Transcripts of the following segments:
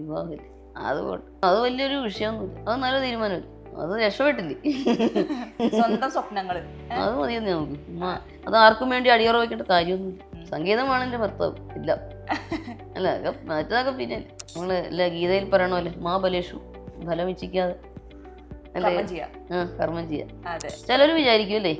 വിവാഹമില്ല. അത് വലിയൊരു വിഷയമൊന്നുമില്ല. അത് നല്ല തീരുമാനമില്ല. അത് രക്ഷപ്പെട്ടില്ലേ. സ്വന്തം സ്വപ്നങ്ങള് അത് മതിയെന്ന് നമുക്ക്. അത് ആർക്കും വേണ്ടി അടിയറ വയ്ക്കേണ്ട കാര്യമൊന്നുമില്ല. സംഗീതമാണ് എൻ്റെ ഭർത്താവ്. ഇല്ല അല്ല മറ്റതൊക്കെ പിന്നെ നമ്മള് അല്ല ഗീതയിൽ പറയണമല്ലേ, മാ ബലേഷു ഫലം ഇച്ഛിക്കാതെ അല്ലേ കർമ്മം ചെയ്യാം. ചിലർ വിചാരിക്കും അല്ലേ,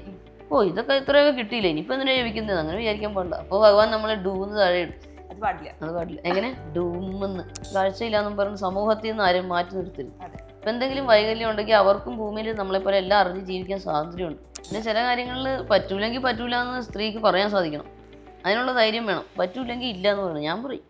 ഓ ഇതൊക്കെ ഇത്രയൊക്കെ കിട്ടിയില്ലേ, ഇനിയിപ്പോൾ എന്തിനാ ജപിക്കുന്നത്, അങ്ങനെ വിചാരിക്കാൻ പാടില്ല. അപ്പോൾ ഭഗവാൻ നമ്മളെ ഡൂന്ന് താഴെ ഇടും. അത് പാടില്ല. എങ്ങനെ ഡൂമെന്ന് കാഴ്ചയില്ലാന്നും പറഞ്ഞ് സമൂഹത്തിൽ നിന്ന് ആരും മാറ്റി നിർത്തരുത്. ഇപ്പം എന്തെങ്കിലും വൈകല്യം ഉണ്ടെങ്കിൽ അവർക്കും ഭൂമിയിൽ നമ്മളെപ്പോലെ എല്ലാം അറിഞ്ഞ് ജീവിക്കാൻ സ്വാതന്ത്ര്യമുണ്ട്. പിന്നെ ചില കാര്യങ്ങളിൽ പറ്റൂലെങ്കിൽ പറ്റൂല എന്ന് സ്ത്രീക്ക് പറയാൻ സാധിക്കണം. അതിനുള്ള ധൈര്യം വേണം. പറ്റൂലെങ്കിൽ ഇല്ല എന്ന് പറയണം. ഞാൻ പറയും.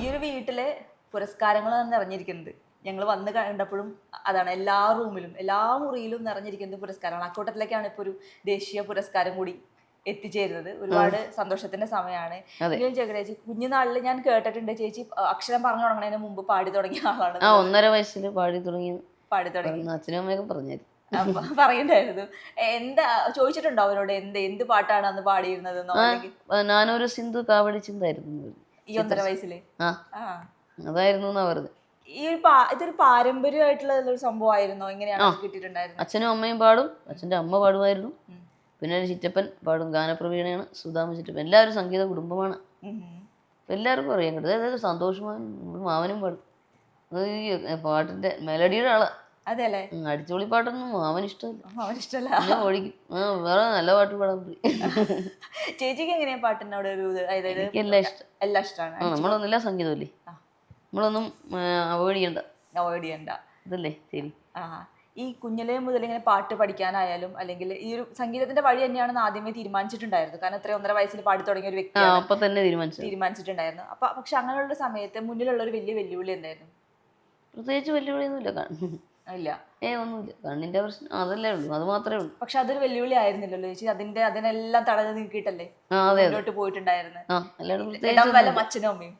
ഈ ഒരു വീട്ടിലെ പുരസ്കാരങ്ങൾ നിറഞ്ഞിരിക്കുന്നത് ഞങ്ങൾ വന്ന് കണ്ടപ്പോഴും അതാണ്. എല്ലാ റൂമിലും എല്ലാ മുറിയിലും നിറഞ്ഞിരിക്കുന്നത് പുരസ്കാരമാണ്. അക്കൂട്ടത്തിലേക്കാണ് ഇപ്പോൾ ഒരു ദേശീയ പുരസ്കാരം കൂടി എത്തിച്ചേരുന്നത്. ഒരുപാട് സന്തോഷത്തിന്റെ സമയമാണ്. ചേച്ചി കുഞ്ഞുനാളിൽ ഞാൻ കേട്ടിട്ടുണ്ട് ചേച്ചി അക്ഷരം പറഞ്ഞു തുടങ്ങുന്നതിന് മുമ്പ് പാടി തുടങ്ങിയ ആളാണ്. 1.5 വയസ്സിൽ പാടി തുടങ്ങി അച്ഛനും അമ്മയൊക്കെ പറഞ്ഞായിരുന്നു. പറയണ്ടായിരുന്നു. എന്താ ചോദിച്ചിട്ടുണ്ടോ അവരോട് എന്ത് പാട്ടാണ് അന്ന് പാടിയിരുന്നതെന്നോ? ഞാനൊരു സിന്ധു കാവടി ചിന്തായിരുന്നു ഈ 1.5 വയസ്സില്. അതായിരുന്നു എന്നാ പറഞ്ഞത്. ഇതൊരു പാരമ്പര്യമായിട്ടുള്ള ഒരു സംഭവമായിരുന്നോ? എങ്ങനെയാണ് കിട്ടിയിട്ടുണ്ടായിരുന്നത്? അച്ഛനും അമ്മയും പാടും. അച്ഛൻ്റെ അമ്മ പാടുമായിരുന്നു. പിന്നെ ഒരു ചിറ്റപ്പൻ പാടും. ഗാനപ്രവീണയാണ് സുധാമ ചിറ്റപ്പൻ. എല്ലാവരും സംഗീത കുടുംബമാണ്. എല്ലാവർക്കും അറിയാൻ കിട്ടും. അതായത് സന്തോഷമാൻ മാവനും പാടും. അത് പാട്ടിന്റെ മെലഡിയുടെ ആളാ. അതെ അല്ലേ? അടിച്ചുപൊളി പാട്ടൊന്നും മാവൻ ഇഷ്ടമല്ല. പിന്നെ ഓടിക്കും. വേറെ നല്ല പാട്ട് പാടാൻ പോയി. ചേച്ചിക്ക് എങ്ങനെയാ പാട്ടിനോട് ഒരു എല്ലാം ഇഷ്ടമാണ്. നമ്മളൊന്നുമില്ല സംഗീതമല്ലേ, നമ്മളൊന്നും അവോയ്ഡ് ചെയ്യണ്ട. ഇതല്ലേ ശരി. ഈ കുഞ്ഞിലേ മുതൽ ഇങ്ങനെ പാട്ട് പഠിക്കാനായാലും അല്ലെങ്കിൽ ഈ ഒരു സംഗീതത്തിന്റെ വഴി തന്നെയാണെന്ന് ആദ്യമേ തീരുമാനിച്ചിട്ടുണ്ടായിരുന്നു. കാരണം 1.5 വയസ്സിൽ പാടി തുടങ്ങിയ ഒരു വ്യക്തിയാണ്. അപ്പൊ തന്നെ തീരുമാനിച്ചിട്ടുണ്ടായിരുന്നു. പക്ഷെ അങ്ങനെയുള്ള സമയത്ത് മുന്നിലുള്ള ഒരു വലിയ വെല്ലുവിളി എന്തായിരുന്നു? പ്രത്യേകിച്ച് വെല്ലുവിളിയൊന്നുമില്ല. ഇല്ല, ഒന്നുമില്ല. കണ്ണിന്റെ പ്രശ്നം അതല്ലേ ഉള്ളൂ, അത് മാത്രമേ ഉള്ളൂ. പക്ഷെ അതൊരു വെല്ലുവിളി ആയിരുന്നില്ലല്ലോ ചേച്ചി. അതിനെല്ലാം തടഞ്ഞു നീക്കിയിട്ടല്ലേ മുന്നോട്ട് പോയിട്ടുണ്ടായിരുന്നു. അച്ഛനും അമ്മയും.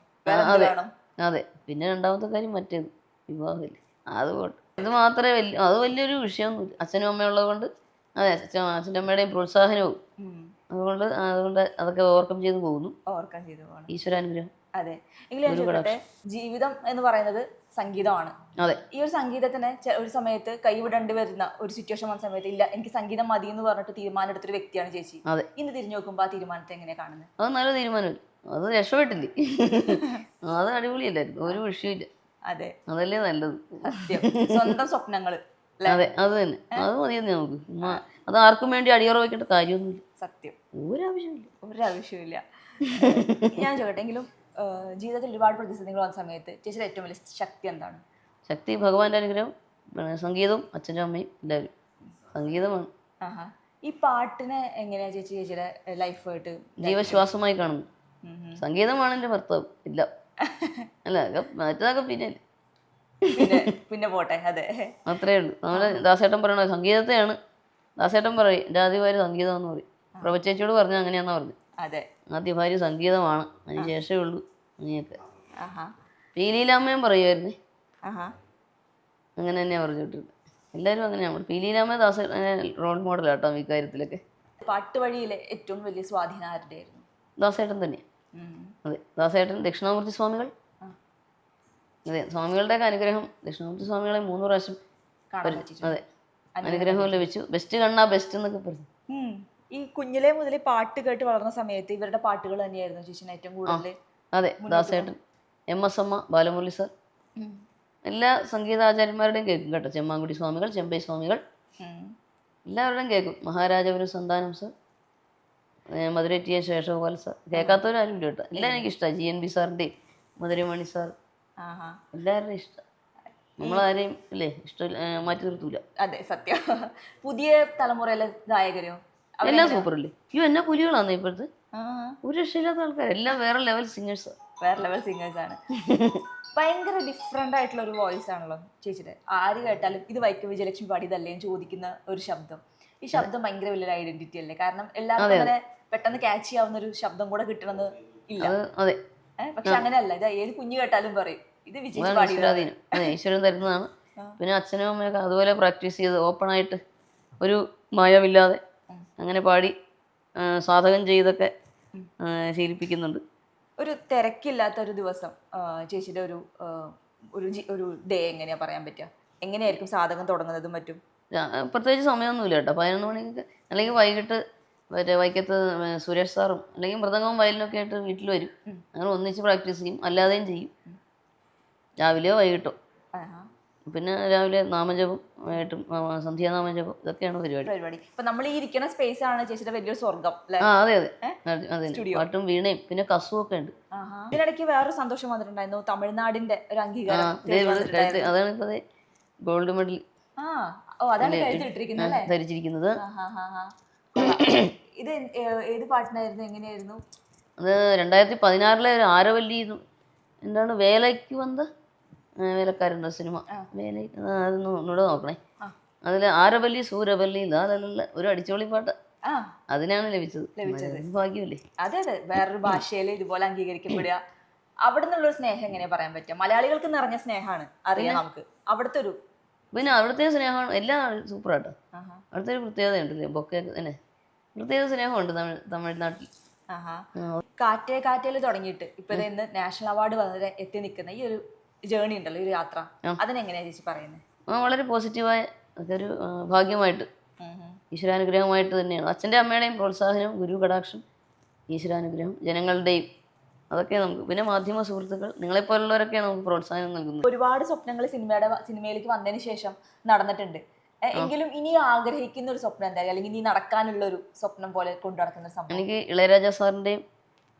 അതെ. പിന്നെ രണ്ടാമത്തെ കാര്യം മറ്റേത് വിവാഹമില്ല. അതുകൊണ്ട് ഇത് മാത്രമേ അത് വലിയൊരു വിഷയമൊന്നുമില്ല. അച്ഛനും അമ്മയും ഉള്ളത് കൊണ്ട്. അതെ, അച്ഛൻ്റെ അമ്മയുടെയും പ്രോത്സാഹനവും. അതുകൊണ്ട് അതൊക്കെ ഓവർകം ചെയ്ത് പോകുന്നു. ഈശ്വരാനുഗ്രഹം. അതെ. എങ്കിലും ജീവിതം എന്ന് പറയുന്നത് സംഗീതമാണ്. അതെ. ഈ ഒരു സംഗീതത്തിന് ഒരു സമയത്ത് കൈവിടേണ്ടി വരുന്ന ഒരു സിറ്റുവേഷൻ വന്ന സമയത്ത് ഇല്ല എനിക്ക് സംഗീതം മതി എന്ന് പറഞ്ഞിട്ട് തീരുമാനം എടുത്തൊരു വ്യക്തിയാണ് ചേച്ചി. ഇന്ന് തിരിഞ്ഞു നോക്കുമ്പോൾ ആ തീരുമാനത്തെ എങ്ങനെയാ കാണുന്നത്? അത് നല്ല തീരുമാനമില്ല. അത് രക്ഷപ്പെട്ടില്ലേ. അത് അടിപൊളിയല്ലായിരുന്നു, ഒരു വിഷയമില്ല. അതെ, അതല്ലേ നല്ലത്. സ്വന്തം സ്വപ്നങ്ങള്. അതെ, അത് തന്നെ. അത് മതിയെന്ന് നമുക്ക്. അത് ആർക്കും വേണ്ടി അടിയറ വയ്ക്കേണ്ട കാര്യമൊന്നുമില്ല. സത്യം. ഒരാവശ്യമില്ല. ഞാൻ ചോദിട്ടെങ്കിലും ജീവിതത്തിൽ ഒരുപാട് പ്രതിസന്ധികൾ വന്ന സമയത്ത് ചേച്ചിയുടെ ഏറ്റവും വലിയ ശക്തി എന്താണ്? ശക്തി ഭഗവാന്റെ അനുഗ്രഹം, സംഗീതവും അച്ഛനും അമ്മയും എല്ലാവരും. സംഗീതമാണ്. ഈ പാട്ടിനെ എങ്ങനെയാ ചേച്ചിയുടെ ലൈഫായിട്ട് ജീവശ്വാസമായി കാണുന്നു. സംഗീതമാണ് എൻ്റെ ഭർത്താവ്. ഇല്ല അല്ല മറ്റതൊക്കെ പിന്നെ പോട്ടെ. അതെ, അത്രേ ഉള്ളൂ. നമ്മള് ദാസേട്ടൻ പറയണ സംഗീതത്തെയാണ്. ദാസേട്ടൻ പറയും എൻ്റെ ആദ്യ ഭാര്യ സംഗീതം എന്ന് പറയും. പ്രഭച്ചേച്ചിയോട് പറഞ്ഞ അങ്ങനെയാന്നാ പറഞ്ഞു. ആദ്യ ഭാര്യ സംഗീതമാണ്, അതിന് ശേഷമേ ഉള്ളൂ അങ്ങനെയൊക്കെ. പീലീലാമ്മയും പറയുമായിരുന്നേ. അങ്ങനെ തന്നെയാ പറഞ്ഞിട്ടുണ്ട്. എല്ലാവരും അങ്ങനെയാണ്. പീലീലാമ്മ റോൾ മോഡലാട്ടോ ഈ കാര്യത്തിലൊക്കെ. പാട്ട് വഴിയിലെ ഏറ്റവും വലിയ സ്വാധീനം ആരുടെ ആയിരുന്നു? ദാസേട്ടൻ തന്നെയാണ്. അതെ, ദാസേട്ടൻ. ദക്ഷിണാമൂർത്തി സ്വാമികൾ. അതെ, സ്വാമികളുടെയൊക്കെ അനുഗ്രഹം. ദക്ഷിണാമൂർത്തി സ്വാമികളെ 3 പ്രാവശ്യം അതെ അനുഗ്രഹം ലഭിച്ചു. ബെസ്റ്റ് കണ്ണാ ബെസ്റ്റ് എന്നൊക്കെ പറഞ്ഞു. ഈ കുഞ്ഞിലെ മുതൽ പാട്ട് കേട്ട് വളർന്ന സമയത്ത് ഇവരുടെ പാട്ടുകൾ തന്നെയായിരുന്നു ചേച്ചിന് ഏറ്റവും കൂടുതൽ? അതെ, ദാസേട്ടൻ, MS അമ്മ, ബാലമുരളി സാർ, എല്ലാ സംഗീതാചാര്യന്മാരുടെയും കേൾക്കും കേട്ടോ. ചെമ്മാങ്കുടി സ്വാമികൾ, ചെമ്പൈ സ്വാമികൾ, എല്ലാവരുടെയും കേൾക്കും. Maharajapuram Santhanam sir, Madurai T A Seshagopal sir. കേൾക്കാത്തവരാരും ഇല്ല കേട്ടോ. എല്ലാം എനിക്ക് ഇഷ്ടമാണ്. GNB സാറിൻ്റെയും മധുരമണി സാർ, എല്ലാവരുടെയും ഇഷ്ടം. നമ്മളാരെയും അല്ലേ ഇഷ്ടം മാറ്റി നിർത്തൂല. അതെ, സത്യം. പുതിയ തലമുറയിലെ ഗായകരോ എല്ലാം സൂപ്പർ അല്ലേ? എന്നാ പുലികളാണ് ഇപ്പോഴത്തെ. ഒരു രക്ഷയില്ലാത്ത ആൾക്കാർ. എല്ലാം വേറെ ലെവൽ സിംഗേഴ്സാണ്. ഭയങ്കര ഡിഫറെന്റ് ആയിട്ടുള്ള ഒരു വോയിസ് ആണല്ലോ ചേച്ചിയുടെ. ആര് കേട്ടാലും ഇത് വൈക്കം വിജയലക്ഷ്മി പാടിയതല്ലേ ചോദിക്കുന്ന ഒരു ശബ്ദം. ഈ ശബ്ദം ഭയങ്കര വലിയൊരു ഐഡന്റിറ്റി അല്ലേ? കാരണം എല്ലാവർക്കും അങ്ങനെ പെട്ടെന്ന് ക്യാച്ച് ചെയ്യാവുന്ന ഒരു ശബ്ദം കൂടെ കിട്ടണമെന്ന് ഇല്ല. അതെ, പക്ഷെ അങ്ങനെയല്ല. ഇത് ഏത് കുഞ്ഞു കേട്ടാലും പറയും ഇത് വിജയ് പാടിയത്. ഈശ്വരൻ തരുന്നതാണ്. പിന്നെ അച്ഛനും അമ്മയൊക്കെ അതുപോലെ പ്രാക്ടീസ് ചെയ്ത് ഓപ്പണായിട്ട് ഒരു മയമില്ലാതെ അങ്ങനെ പാടി സാധകം ചെയ്തൊക്കെ ശീലിപ്പിക്കുന്നുണ്ട്. ഒരു തിരക്കില്ലാത്ത ഒരു ദിവസം ചേച്ചിയുടെ ഒരു ഡേ എങ്ങനെയാ പറയാൻ പറ്റുക? എങ്ങനെയായിരിക്കും സാധകം തുടങ്ങുന്നതും മറ്റും? പ്രത്യേകിച്ച് സമയമൊന്നുമില്ല കേട്ടോ. 11 മണിക്ക് അല്ലെങ്കിൽ വൈകിട്ട് മറ്റേ വൈക്കത്ത് സുരേഷ് സാറും അല്ലെങ്കിൽ മൃദംഗവും വയലിനൊക്കെ ആയിട്ട് വീട്ടിൽ വരും. അങ്ങനെ ഒന്നിച്ച് പ്രാക്ടീസ് ചെയ്യും, അല്ലാതെയും ചെയ്യും, രാവിലെയോ വൈകിട്ടോ. പിന്നെ രാവിലെ നാമജപം, വൈകിട്ടും സന്ധ്യാനാമജപം, ഇതൊക്കെയാണ് പരിപാടി. ഇപ്പൊ നമ്മൾ ഈ ഇരിക്കുന്ന സ്പേസ് ആണ് ചേച്ചിയുടെ വലിയൊരു സ്വർഗം. അതെ പാട്ടും വീണയും പിന്നെ കസും ഒക്കെ ഉണ്ട്. ഇതിനിടയ്ക്ക് വേറൊരു സന്തോഷം വന്നിട്ടുണ്ടായിരുന്നു, തമിഴ്നാടിന്റെ ഒരു അംഗീകാരം. അതാണ് ഇപ്പൊ ഗോൾഡ് മെഡൽ ധരിച്ചിരിക്കുന്നത്. ഇത് ഏത് പാട്ടിനായിരുന്നു, എങ്ങനെയായിരുന്നു അത്? 2016 ഒരു ആരവല്ലി, എന്താണ് വേലയ്ക്ക് വന്ന വേലക്കാരുണ്ടോ സിനിമ, അതൊന്ന് ഒന്നുകൂടെ നോക്കണേ. അതിൽ ആരവല്ലി സൂരവല്ലി അതല്ല, ഒരു അടിച്ചോളി പാട്ട്, അതിനാണ് ലഭിച്ചത്. ഭാഗ്യമല്ലേ? അതെ അതെ, വേറൊരു ഭാഷയിൽ ഇതുപോലെ അംഗീകരിക്കപ്പെടുക, അവിടെ നിന്നുള്ളൊരു സ്നേഹം എങ്ങനെയാ പറയാൻ പറ്റുക? മലയാളികൾക്ക് നിറഞ്ഞ സ്നേഹമാണ്, അറിയാം നമുക്ക്. അവിടുത്തെ ഒരു പിന്നെ അവിടുത്തെ സ്നേഹമാണ് എല്ലാം സൂപ്പറാട്ടോ. അവിടുത്തെ ഒരു പ്രത്യേകതയുണ്ടല്ലേ, ബൊക്കെ തന്നെ പ്രത്യേക സ്നേഹമുണ്ട് തമിഴ്നാട്ടിൽ. കാറ്റേല് തുടങ്ങിയിട്ട് ഇപ്പൊ ഇന്ന് നാഷണൽ അവാർഡ് വരെ എത്തി നിൽക്കുന്ന ഈ ഒരു ജേണി ഉണ്ടല്ലോ, ഈ ഒരു യാത്ര, അതിനെങ്ങനെയാ ചേച്ചി പറയുന്നത്? വളരെ പോസിറ്റീവായ ഒരു ഭാഗ്യമായിട്ട്, ഈശ്വരാനുഗ്രഹമായിട്ട് തന്നെയാണ്. അച്ഛൻ്റെ അമ്മയുടെയും പ്രോത്സാഹനം, ഗുരു കടാക്ഷം, ഈശ്വരാനുഗ്രഹം, ജനങ്ങളുടെയും, അതൊക്കെ നമുക്ക്. പിന്നെ മാധ്യമ സുഹൃത്തുക്കൾ, നിങ്ങളെപ്പോലുള്ളവരൊക്കെയാണ് നമുക്ക് പ്രോത്സാഹനം നൽകുന്നത്. ഒരുപാട് സ്വപ്നങ്ങൾ സിനിമയിലേക്ക് വന്നതിന് ശേഷം നടന്നിട്ടുണ്ട്. എങ്കിലും ഇനി ആഗ്രഹിക്കുന്ന ഒരു സ്വപ്നം എന്തായാലും, അല്ലെങ്കിൽ ഇനി നടക്കാനുള്ള ഒരു സ്വപ്നം പോലെ കൊണ്ടു നടക്കുന്ന സംഭവം? എനിക്ക് ഇളയരാജ സാറിൻ്റെയും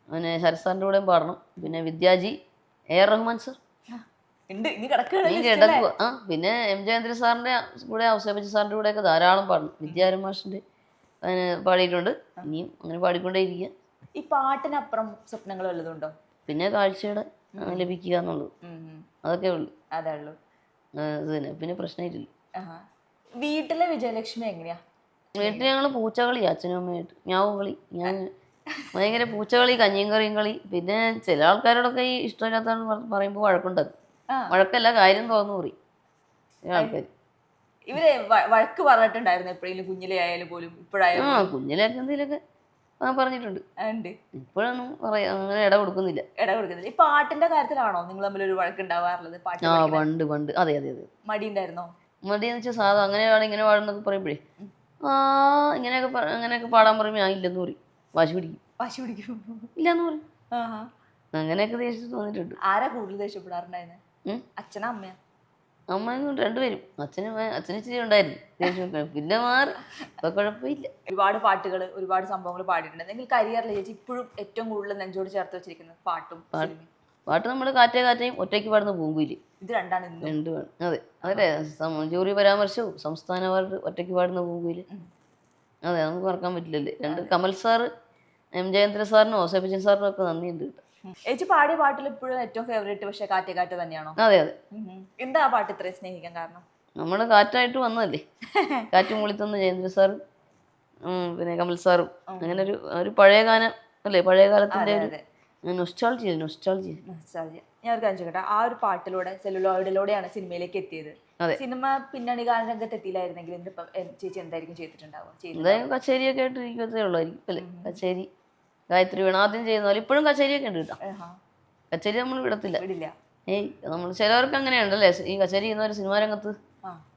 പിന്നെ ശരത് സാറിൻ്റെ കൂടെയും പാടണം. പിന്നെ വിദ്യാജി, AR റഹ്മാൻ സാർ കിടക്കുക. പിന്നെ M ജയന്ദ്രൻ സാറിൻ്റെ കൂടെ, ഔസേപ്പച്ചൻ സാറിൻ്റെ കൂടെയൊക്കെ ധാരാളം പാടണം. വിദ്യാരമാഷിൻ്റെ പാടിയിട്ടുണ്ട്, ഇനിയും അങ്ങനെ പാടിക്കൊണ്ടേ ഇരിക്കുക. ഈ പാട്ടിനപ്പുറം സ്വപ്നങ്ങൾ വല്ലതുണ്ടോ? പിന്നെ കാഴ്ചയുടെ ലഭിക്കുക എന്നുള്ളത്, അതൊക്കെ ഉള്ളു. അതേ ഉള്ളൂ. അത് തന്നെ, പിന്നെ പ്രശ്നമില്ല. വീട്ടിലെ വിജയലക്ഷ്മി എങ്ങനെയാ? വീട്ടിൽ ഞങ്ങൾ പൂച്ചകളി, അച്ഛനും അമ്മയായിട്ട് ഞാവും കളി. ഞാൻ ഭയങ്കര പൂച്ചകളി, കഞ്ഞിയും കറിയും കളി. പിന്നെ ചില ആൾക്കാരോടൊക്കെ ഈ ഇഷ്ടമില്ലാത്തതെന്ന് പറയുമ്പോൾ വഴക്കുണ്ടാക്കും. വഴക്കല്ല, കാര്യം തോന്നുന്നു പറയും ആൾക്കാർ. ഇവരെ വഴക്ക് പറഞ്ഞിട്ടുണ്ടായിരുന്നു എപ്പോഴെങ്കിലും, കുഞ്ഞിലെ ആയാലും പോലും? ഇപ്പോഴായാലും കുഞ്ഞിലൊക്കെ എന്തെങ്കിലുമൊക്കെ പറഞ്ഞിട്ടുണ്ട്. ഇപ്പോഴൊന്നും അങ്ങനെ ഇട കൊടുക്കുന്നില്ല. ഈ പാട്ടിന്റെ കാര്യത്തിലാണോ നിങ്ങൾ തമ്മിൽ ഒരു വഴക്ക് ഉണ്ടാവാറുള്ളത്? പണ്ട് അതെ. മടി ഉണ്ടായിരുന്നോ? മടിയെന്ന് വെച്ചാൽ സാധാ അങ്ങനെ പാടും ഇങ്ങനെ പാടുന്നൊക്കെ പറയുമ്പോഴേ അങ്ങനെയൊക്കെ പാടാൻ പറയുമ്പോൾ ഞാൻ ഇല്ലെന്ന് പറയും. വാശി പിടിക്കും ഇല്ലെന്ന് പറയും. അങ്ങനെയൊക്കെ ദേഷ്യത്ത് തോന്നിട്ടുണ്ട്. ആരാ കൂടുതൽ ദേഷ്യപ്പെടാറുണ്ടായിരുന്നു, അച്ഛനാ അമ്മയാ? അമ്മയും രണ്ടുപേരും. അച്ഛന് ഇച്ചിരി ഉണ്ടായിരുന്നു ദേഷ്യം, പിന്നെ മാറി, ഇപ്പൊ കുഴപ്പമില്ല. ഒരുപാട് പാട്ടുകൾ, ഒരുപാട് സംഭവങ്ങൾ പാടിയിട്ടുണ്ട്. നിങ്ങൾ കരിയറിൽ ചേച്ചി ഇപ്പോഴും ഏറ്റവും കൂടുതൽ നെഞ്ചോട് ചേർത്ത് വെച്ചിരിക്കുന്നത് പാട്ട് നമ്മൾ കാറ്റേയും ഒറ്റയ്ക്ക് പാടുന്ന പൂങ്കുയില്, ഇത് രണ്ടാണ്. അതെ അതെ, ജൂറി പരാമർശവും സംസ്ഥാന അവാർഡ് ഒറ്റയ്ക്ക് പാടുന്ന പൂങ്കുയില്, അതെ നമുക്ക് മറക്കാൻ പറ്റില്ലല്ലേ. രണ്ട് കമൽ സാറ്, M ജയന്ദ്രൻ സാറിനും ഔസേപ്പച്ചൻ സാറിനും ഒക്കെ നന്ദിയുണ്ട് കേട്ടോ. ചേച്ചി പാടിയ പാട്ടിൽ ഇപ്പോഴും ഏറ്റവും ഫേവറേറ്റ് പക്ഷേ കാറ്റ് തന്നെയാണോ? അതെ. എന്താ ആ പാട്ട് ഇത്രയും സ്നേഹിക്കാൻ കാരണം? നമ്മള് കാറ്റായിട്ട് വന്നതല്ലേ, കാറ്റ് മൂളിത്തന്ന ജയന്ദ്രൻ സാറും പിന്നെ കമൽ സാറും, അങ്ങനെ ഒരു പഴയ ഗാനം അല്ലേ, പഴയ കാലത്തിന്റെ ഒരു നൊസ്റ്റാൾജിയ. ഞാൻ ഒരു കാര്യം ചോദിക്കട്ടെ, ആ ഒരു പാട്ടിലൂടെ സെല്ലുലോയിഡിലൂടെയാണ് സിനിമയിലേക്ക് എത്തിയത്. സിനിമ പിന്നണി ഗാന രംഗത്ത് എത്തിയില്ലായിരുന്നെങ്കിൽ ചേച്ചി എന്തായിരിക്കും ചെയ്തിട്ടുണ്ടാവുക? കച്ചേരിയൊക്കെ ആയിട്ട് ഇരിക്കത്തേ ഉള്ളായിരിക്കും അല്ലേ. കച്ചേരി, ഗായത്രി വീണ ആദ്യം ചെയ്യുന്ന പോലെ ഇപ്പോഴും കച്ചേരിയൊക്കെ ഉണ്ട് കേട്ടോ. കച്ചേരി നമ്മൾ വിടത്തില്ല. നമ്മൾ ചിലവർക്ക് അങ്ങനെയുണ്ടല്ലേ, ഈ കച്ചേരി ചെയ്യുന്നവർ സിനിമാ രംഗത്ത്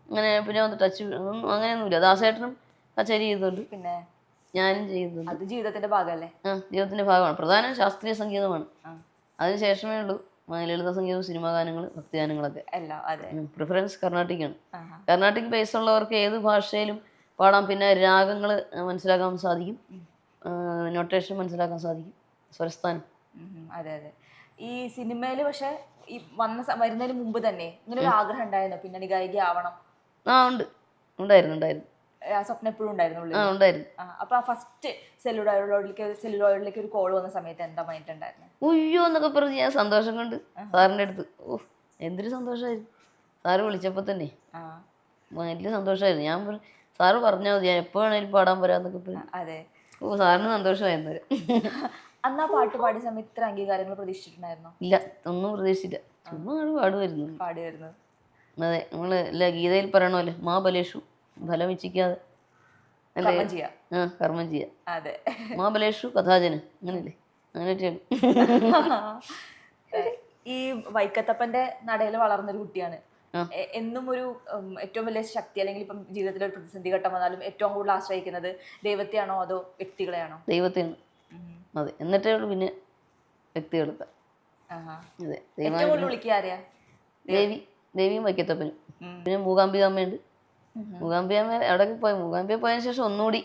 അങ്ങനെ പിന്നെ വന്ന് ടച്ച് അങ്ങനെയൊന്നുമില്ല. ദാസേട്ടനും കച്ചേരി ചെയ്തുകൊണ്ട് പിന്നെ ഞാനും ചെയ്യുന്നുണ്ട്. അത് ജീവിതത്തിന്റെ ഭാഗമല്ലേ? ജീവിതത്തിന്റെ ഭാഗമാണ്. പ്രധാനം ശാസ്ത്രീയ സംഗീതമാണ്, അതിനുശേഷമേ ഉള്ളൂ ലളിത സംഗീതവും സിനിമാ ഗാനങ്ങൾ, ഭക്തിഗാനങ്ങളൊക്കെ. പ്രിഫറൻസ് കർണാട്ടിക്കാണ്. കർണാട്ടിക് ബേസ് ഉള്ളവർക്ക് ഏത് ഭാഷയിലും പാടാം. പിന്നെ രാഗങ്ങൾ മനസ്സിലാക്കാൻ സാധിക്കും, നൊട്ടേഷൻ മനസ്സിലാക്കാൻ സാധിക്കും, സ്വരസ്ഥാനം. അതെ. ഈ സിനിമയിൽ പക്ഷെ ഈ വരുന്നതിന് മുമ്പ് തന്നെ ഇങ്ങനെ ഒരു ആഗ്രഹം ഉണ്ടായിരുന്നു, പിന്നണി ഗായിക ആവണം? ഉണ്ടായിരുന്നു. ആ സ്വപ്നം എപ്പോഴും ഉണ്ടായിരുന്നു? അപ്പൊ ഫസ്റ്റ് സെല്ലുലോയിഡിലേക്ക് ഒരു കോൾ വന്ന സമയത്ത് എന്താ മൈൻഡ് ഉണ്ടായിരുന്നു? ഉയ്യോ എന്നൊക്കെ പറഞ്ഞ് ഞാൻ സന്തോഷം കൊണ്ട് സാറിൻ്റെ അടുത്ത്, എന്തൊരു സന്തോഷമായിരുന്നു. സാറ് വിളിച്ചപ്പോ തന്നെ വലിയ സന്തോഷമായിരുന്നു. ഞാൻ സാറ് പറഞ്ഞാൽ മതി, ഞാൻ എപ്പോ വേണേലും പാടാൻ പോരാന്നൊക്കെ പറഞ്ഞു. സാറിന് സന്തോഷമായിരുന്നു. അന്ന് ആ പാട്ട് പാടിയ സമയത്ത് ഇത്ര അംഗീകാരങ്ങൾ പ്രതീക്ഷിച്ചിട്ടുണ്ടായിരുന്നോ? ഇല്ല, ഒന്നും പ്രതീക്ഷിച്ചില്ല. ചുമ്മാ പാടുമായിരുന്നു. അതെ, നമ്മൾ അല്ല ഗീതയിൽ പറയണമല്ലോ, മാ ബലേഷു ഫലം ഇച്ഛിക്കാതെ അല്ലേ കർമ്മം ചെയ്യാം. കർമ്മം ചെയ്യുക. അതെ. മാ ബലേഷു കഥാജന അങ്ങനെയല്ലേ, അങ്ങനെയൊക്കെയാണ്. ഈ വൈക്കത്തപ്പന്റെ നടയിൽ വളർന്നൊരു കുട്ടിയാണ്. ആ. എന്നും ഒരു ഏറ്റവും വലിയ ശക്തി അല്ലെങ്കിൽ ഇപ്പം ജീവിതത്തിൽ ഒരു പ്രതിസന്ധി ഘട്ടം വന്നാലും ഏറ്റവും കൂടുതൽ ആശ്രയിക്കുന്നത് ദൈവത്തെയാണോ അതോ വ്യക്തികളെയാണോ? ദൈവത്തെയാണ്. അതെ, എന്നിട്ടേ ഉള്ളൂ പിന്നെ വ്യക്തികളെത്താൻ. അതെ, ഏറ്റവും കൂടുതൽ വിളിക്കുക ആരെയാ? ദേവിയും വൈക്കത്തപ്പനും. പിന്നെ മൂകാംബിക അമ്മയുണ്ട്. മൂകാംബിക അമ്മ അവിടെയൊക്കെ പോയി, മൂകാംബിക പോയതിനു ശേഷം ഒന്നുകൂടി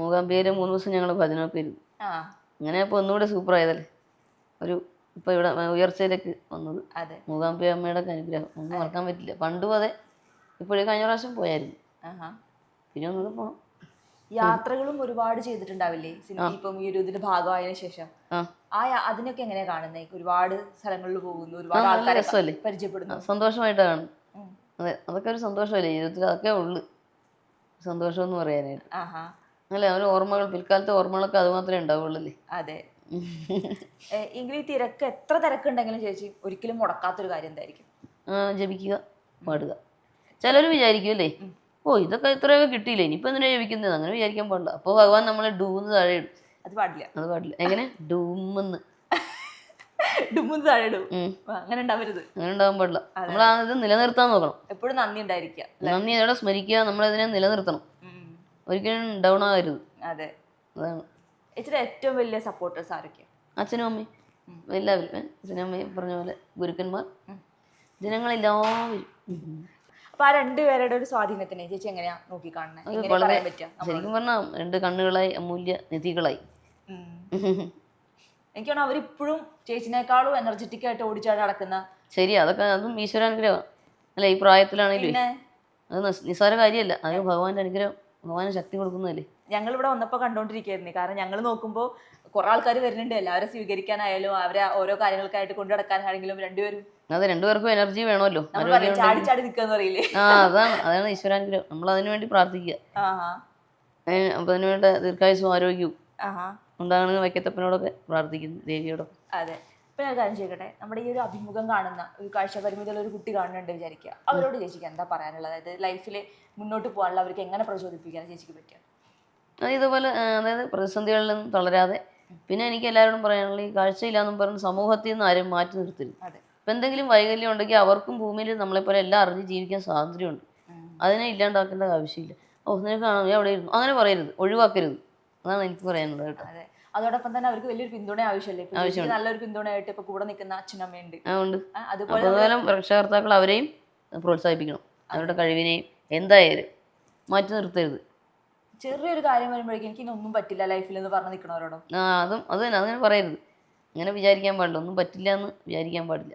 മൂകാംബികയിൽ 3 ദിവസം ഞങ്ങൾ ഭജനമൊക്കെ ഇരുന്നു. അങ്ങനെ അപ്പോൾ ഒന്നുകൂടി സൂപ്പർ ആയതല്ലേ, ഒരു ഇപ്പോൾ ഇവിടെ ഉയർച്ചയിലേക്ക് വന്നത്. അതെ, മൂകാംബിക അമ്മയുടെ അനുഗ്രഹം ഒന്നും മറക്കാൻ പറ്റില്ല. പണ്ടും അതെ, ഇപ്പോഴും കഴിഞ്ഞ പ്രാവശ്യം പോയായിരുന്നു. പിന്നെ ഒന്നുകൂടെ പോകണം. യാത്രകളും ഒരുപാട് ചെയ്തിട്ടുണ്ടാവില്ലേ ഇപ്പം ഈ ഒരു ഇതിന്റെ ഭാഗമായതിനു ശേഷം? അതിനൊക്കെ എങ്ങനെയാ കാണുന്നത്? ഒരുപാട് സ്ഥലങ്ങളിൽ പോകുന്നു, ഒരുപാട് ആൾക്കാരെ പരിചയപ്പെടുന്നു, സന്തോഷമായിട്ട് കാണും. അതെ, അതൊക്കെ ഒരു സന്തോഷമല്ലേ ജീവിതത്തിൽ, അതൊക്കെ ഉള്ളു സന്തോഷം എന്ന് പറയാനായിട്ട്. അല്ലേ, ഒരു ഓർമ്മകൾ, പിൽക്കാലത്തെ ഓർമ്മകളൊക്കെ അത് മാത്രമേ ഉണ്ടാവുള്ളൂ അല്ലേ. അതെ. എങ്കിലും ഈ തിരക്ക് എത്ര തിരക്കുണ്ടെങ്കിലും ചേച്ചി ഒരിക്കലും മുടക്കാത്തൊരു കാര്യം എന്തായിരിക്കും? ജപിക്കുക, പാടുക. ചിലർ വിചാരിക്കും അല്ലേ, ഓ ഇതൊക്കെ ഇത്രയൊക്കെ കിട്ടിയില്ലേ, ഇനിയിപ്പോൾ എന്തിനാ ജപിക്കുന്നത്, അങ്ങനെ വിചാരിക്കാൻ പാടില്ല. അപ്പോൾ ഭഗവാൻ നമ്മളെ ഡൂന്ന് താഴെ ഇടും. അത് പാടില്ല, അത് പാടില്ല. എങ്ങനെ ഡൂമെന്ന് ഡുമ്മെന്ന് താഴെ ഇടും, അങ്ങനെ ഉണ്ടാവരുത്, അങ്ങനെ ഉണ്ടാകാൻ പാടില്ല. നമ്മൾ ഇത് നിലനിർത്താൻ നോക്കണം. എപ്പോഴും നന്ദി ഉണ്ടായിരിക്കുക, നന്ദി അതോടെ സ്മരിക്കുക, നമ്മളതിനെ നിലനിർത്തണം, ഒരിക്കലും ഡൗൺ ആകരുത്. അതെ, അതാണ്. ചേച്ചിയുടെ ഏറ്റവും വലിയ സപ്പോർട്ടേഴ്സ് ആരൊക്കെയാണ്? അച്ഛനും അമ്മയും എല്ലാവരും. അച്ഛനും അമ്മയും പറഞ്ഞ പോലെ ഗുരുക്കന്മാർ, ജനങ്ങളെല്ലാവരും. അപ്പൊ ആ രണ്ടുപേരുടെ ഒരു സ്വാധീനത്തിനെ ചേച്ചി എങ്ങനെയാ നോക്കി കാണുന്നത്? ശരിക്കും പറഞ്ഞാൽ 2 കണ്ണുകളായി, അമൂല്യ നിധികളായി. എനിക്ക് തോന്നുന്നു അവരിപ്പോഴും ചേച്ചിനേക്കാളും എനർജറ്റിക് ആയിട്ട് ഓടിച്ചാടി നടക്കുന്ന. ശരി, അതൊക്കെ അതും ഈശ്വരാനുഗ്രഹമാണ് അല്ല, ഈ പ്രായത്തിലാണെങ്കിലും അത് നിസ്സാര കാര്യമല്ല. അത് ഭഗവാന്റെ അനുഗ്രഹം, ഭഗവാന് ശക്തി കൊടുക്കുന്നതല്ലേ. ഞങ്ങൾ ഇവിടെ വന്നപ്പോൾ കണ്ടോണ്ടിരിക്കുകയായിരുന്നു. കാരണം ഞങ്ങൾ നോക്കുമ്പോൾ കുറെ ആൾക്കാർ വരുന്നുണ്ട്, എല്ലാവരും സ്വീകരിക്കാനായാലും അവരെ ഓരോ കാര്യങ്ങൾക്കായിട്ട് കൊണ്ടു നടക്കാനാണെങ്കിലും രണ്ടുപേരും. അതെ, രണ്ടുപേർക്കും എനർജി വേണമല്ലോ, ചാടി ചാടി നിൽക്കാന്ന് പറയില്ലേ. അതാണ് ഈശ്വരാനുഗ്രഹം. നമ്മൾ അതിനു വേണ്ടി പ്രാർത്ഥിക്കുക. അപ്പൊ അതിനുവേണ്ട ദീർഘായുസ്സും ആരോഗ്യവും ഉണ്ടാകണമെന്ന് വൈക്കത്തപ്പനോടൊക്കെ പ്രാർത്ഥിക്കുന്നു, ദേവിയോടൊക്കെ. അതെ. ഇപ്പൊ ഞാൻ കാര്യം ചെയ്യട്ടെ, നമ്മുടെ ഈ ഒരു അഭിമുഖം കാണുന്ന ഒരു കാഴ്ചപരിമിതിയുള്ള ഒരു കുട്ടി കാണുന്നുണ്ട് വിചാരിക്കുക, അവരോട് ചേച്ചിക്ക് എന്താ പറയാനുള്ളത്? അതായത് ലൈഫിൽ മുന്നോട്ട് പോകാനുള്ള അവർക്ക് എങ്ങനെ പ്രചോദിപ്പിക്കാൻ ചേച്ചിക്ക് പറ്റുക? ഇതുപോലെ അതായത് പ്രതിസന്ധികളിൽ നിന്നും തളരാതെ. പിന്നെ എനിക്ക് എല്ലാവരോടും പറയാനുള്ള, ഈ കാഴ്ചയില്ലാന്നും പറഞ്ഞ് സമൂഹത്തിൽ നിന്ന് ആരും മാറ്റി നിർത്തരുത്. ഇപ്പം എന്തെങ്കിലും വൈകല്യം ഉണ്ടെങ്കിൽ അവർക്കും ഭൂമിയിൽ നമ്മളെപ്പോലെ എല്ലാം അറിഞ്ഞ് ജീവിക്കാൻ സ്വാതന്ത്ര്യമുണ്ട്. അതിനെ ഇല്ലാണ്ടാക്കേണ്ട ആവശ്യമില്ല. ഓ നിനക്ക് കാണാം, ഞാൻ അവിടെ ഇരുന്നു, അങ്ങനെ പറയരുത്, ഒഴിവാക്കരുത്. അതാണ് എനിക്ക് പറയാനുള്ളത് കേട്ടോ. അതെ, അതോടൊപ്പം തന്നെ അവർക്ക് വലിയൊരു പിന്തുണ ആവശ്യമില്ലേ? നല്ലൊരു പിന്തുണയായിട്ട് ഇപ്പൊ കൂടെ നിൽക്കുന്ന അച്ഛനമ്മയുണ്ട്. അതുപോലെ രക്ഷകർത്താക്കൾ അവരെയും പ്രോത്സാഹിപ്പിക്കണം, അവരുടെ കഴിവിനെയും എന്തായാലും മാറ്റി നിർത്തരുത്. ചെറിയൊരു കാര്യം വരുമ്പോഴേക്കും എനിക്ക് ഒന്നും പറ്റില്ല ലൈഫിൽ എന്ന് പറഞ്ഞു നിൽക്കണവരോടോ? അത് തന്നെ, അങ്ങനെ പറയരുത്. അങ്ങനെ വിചാരിക്കാൻ പാടില്ല, ഒന്നും പറ്റില്ല എന്ന് വിചാരിക്കാൻ പാടില്ല.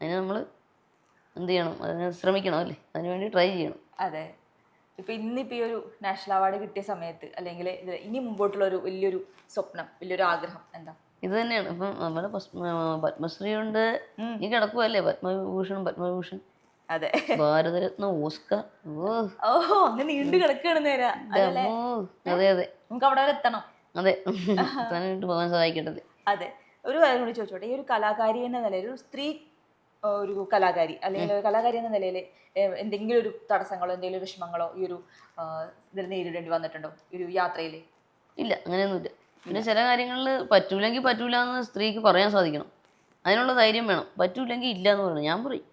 അതിന് നമ്മൾ എന്ത് ചെയ്യണം, അതിന് ശ്രമിക്കണം അല്ലേ, അതിനുവേണ്ടി ട്രൈ ചെയ്യണം. അതെ. ഇപ്പൊ ഇന്നിപ്പോ ഈ ഒരു നാഷണൽ അവാർഡ് കിട്ടിയ സമയത്ത് അല്ലെങ്കിൽ ഇനി മുമ്പോട്ടുള്ള ഒരു വലിയൊരു സ്വപ്നം, വലിയൊരു ആഗ്രഹം എന്താ? ഇത് തന്നെയാണ്. ഇപ്പം നമ്മുടെ പത്മശ്രീ കൊണ്ട് ഈ കിടക്കുവല്ലേ, പത്മഭൂഷൺ, അതെ, ഭാരതരത്ന, ഓസ്കർ, അങ്ങനെ നീണ്ടു കിടക്കുകയാണ് നേരെ. അതെ അതെ, നമുക്ക് അവിടെ വരെ എത്തണം. അതെ, പോകാൻ സഹായിക്കേണ്ടത്. അതെ. ഒരു കാര്യം കൂടി ചോദിച്ചോട്ടെ, ഈ ഒരു കലാകാരി എന്ന നിലയിൽ, ഒരു സ്ത്രീ ഒരു കലാകാരി അല്ലെങ്കിൽ ഒരു കലാകാരി എന്ന നിലയിൽ എന്തെങ്കിലും ഒരു തടസ്സങ്ങളോ എന്തെങ്കിലും വിഷമങ്ങളോ ഈ ഒരു ഇതിൽ നേരിടേണ്ടി വന്നിട്ടുണ്ടോ ഈ ഒരു യാത്രയിൽ? ഇല്ല, അങ്ങനെയൊന്നുമില്ല. പിന്നെ ചില കാര്യങ്ങളിൽ പറ്റൂലെങ്കിൽ പറ്റൂല എന്ന് സ്ത്രീക്ക് പറയാൻ സാധിക്കണം, അതിനുള്ള ധൈര്യം വേണം. പറ്റൂലെങ്കിൽ ഇല്ല എന്ന് പറയണം. ഞാൻ പറയും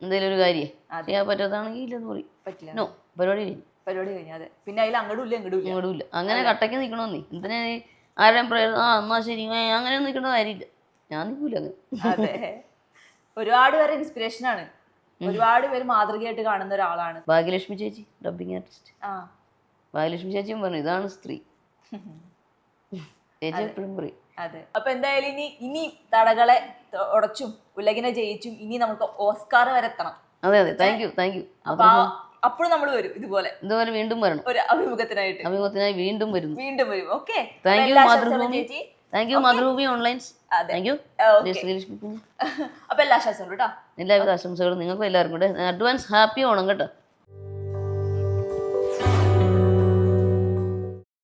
എന്തെങ്കിലും ഒരു കാര്യം ചെയ്യാൻ പറ്റാത്താണെങ്കിൽ ഇല്ലെന്ന് പറയും, പറ്റില്ല, നോ, പരിപാടി കഴിഞ്ഞു. അതെ, പിന്നെ അതിൽ അങ്ങോട്ടും ഇല്ല. അങ്ങനെ കട്ടയ്ക്ക് നിൽക്കണമെന്നേ, എന്തിനാ ആരുടെയും പ്രയോജനം എന്നാ ശരി അങ്ങനെ നിൽക്കേണ്ട കാര്യമില്ല. ഞാൻ നിൽക്കൂല അങ്ങനെ. അതെ, ഒരുപാട് പേര് ഇൻസ്പിറേഷൻ ആണ്, ഒരുപാട് പേര് മാതൃകയായിട്ട് കാണുന്ന ഒരാളാണ് ഭാഗ്യലക്ഷ്മി ചേച്ചി, ഡബ്ബിംഗ് ആർട്ടിസ്റ്റ്. ഭാഗ്യലക്ഷ്മി ചേച്ചിയും പറഞ്ഞു ഇതാണ് സ്ത്രീ, ചേച്ചി എപ്പോഴും പറയും. അതെ. അപ്പൊ എന്തായാലും ഇനി തടകളെ ഉടച്ചും ഉലകിനെ ജയിച്ചും ഇനി നമുക്ക് ഓസ്കാർ വരെ എത്തണം. അതെ അതെ, താങ്ക് യു. അപ്പൊ അപ്പോഴും നമ്മൾ വരും, ഇതുപോലെ വീണ്ടും വരണം, ഒരു അഭിമുഖത്തിനായി വീണ്ടും വരും. Okay, thank you Mathrubhumi, thank you Mathrubhumi onlines, thank you. അപ്പൊ എല്ലാ ആശംസകളും കേട്ടോ, എല്ലാവിധ ആശംസകളും നിങ്ങൾക്കും എല്ലാവർക്കും കൂടെ. അഡ്വാൻസ് ഹാപ്പി ഓണം കേട്ടോ.